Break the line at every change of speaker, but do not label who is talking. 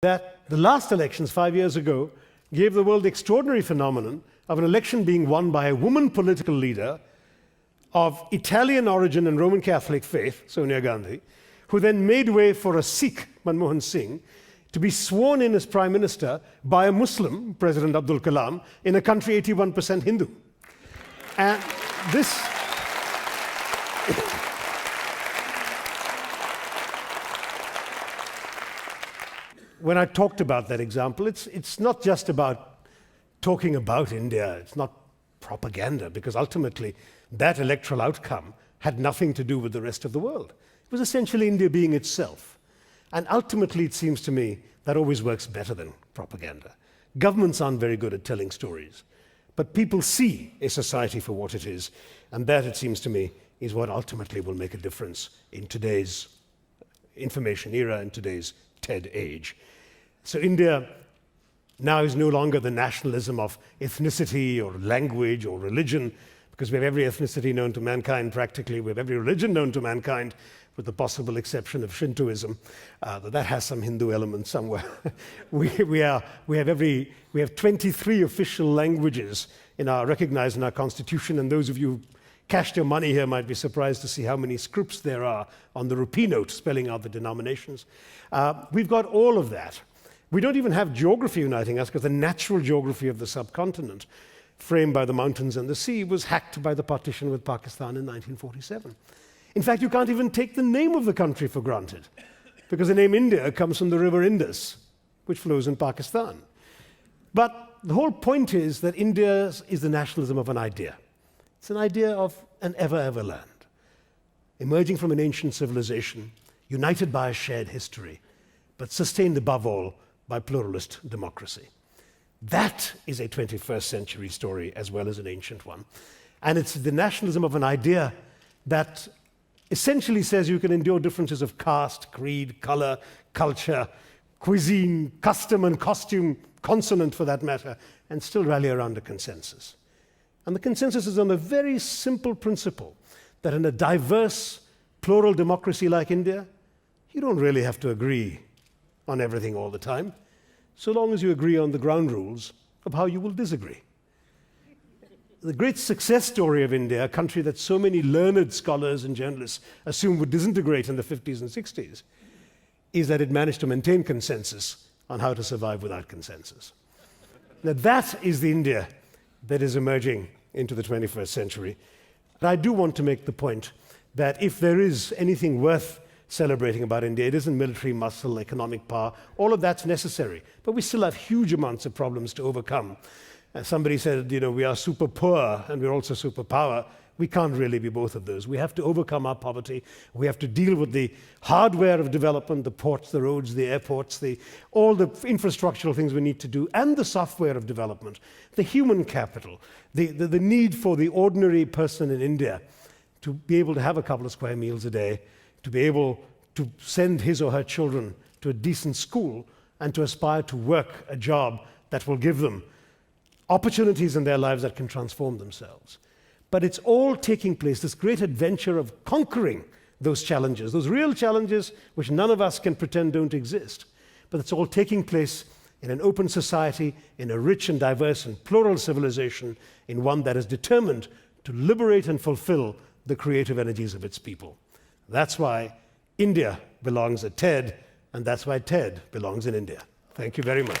that the last elections 5 years ago gave the world the extraordinary phenomenon of an election being won by a woman political leader of Italian origin and Roman Catholic faith, Sonia Gandhi, who then made way for a Sikh, Manmohan Singh, to be sworn in as Prime Minister by a Muslim, President Abdul Kalam, in a country 81% Hindu. And this... When I talked about that example, it's not just about talking about India, it's not propaganda, because ultimately that electoral outcome had nothing to do with the rest of the world. It was essentially India being itself. And ultimately, it seems to me, that always works better than propaganda. Governments aren't very good at telling stories, but people see a society for what it is, and that, it seems to me, is what ultimately will make a difference in today's information era and today's TED age. So India now is no longer the nationalism of ethnicity or language or religion, because we have every ethnicity known to mankind practically, we have every religion known to mankind, with the possible exception of Shintoism, that has some Hindu element somewhere. we have 23 official languages recognized in our constitution, and those of you who cashed your money here might be surprised to see how many scripts there are on the rupee note spelling out the denominations. We've got all of that. We don't even have geography uniting us, because the natural geography of the subcontinent, framed by the mountains and the sea, was hacked by the partition with Pakistan in 1947. In fact, you can't even take the name of the country for granted, because the name India comes from the river Indus, which flows in Pakistan. But the whole point is that India is the nationalism of an idea. It's an idea of an ever land, emerging from an ancient civilization, united by a shared history, but sustained above all by pluralist democracy. That is a 21st century story as well as an ancient one. And it's the nationalism of an idea that essentially says you can endure differences of caste, creed, color, culture, cuisine, custom and costume, consonant for that matter, and still rally around a consensus. And the consensus is on a very simple principle that in a diverse, plural democracy like India, you don't really have to agree on everything all the time, so long as you agree on the ground rules of how you will disagree. The great success story of India, a country that so many learned scholars and journalists assumed would disintegrate in the 50s and 60s, is that it managed to maintain consensus on how to survive without consensus. Now, that is the India that is emerging into the 21st century. But I do want to make the point that if there is anything worth celebrating about India, it isn't military muscle, economic power. All of that's necessary. But we still have huge amounts of problems to overcome. Somebody said, we are super poor and we're also super power. We can't really be both of those. We have to overcome our poverty. We have to deal with the hardware of development, the ports, the roads, the airports, all the infrastructural things we need to do, and the software of development, the human capital, the need for the ordinary person in India to be able to have a couple of square meals a day, to be able to send his or her children to a decent school, and to aspire to work a job that will give them opportunities in their lives that can transform themselves. But it's all taking place, this great adventure of conquering those challenges, those real challenges which none of us can pretend don't exist. But it's all taking place in an open society, in a rich and diverse and plural civilization, in one that is determined to liberate and fulfill the creative energies of its people. That's why India belongs at TED, and that's why TED belongs in India. Thank you very much.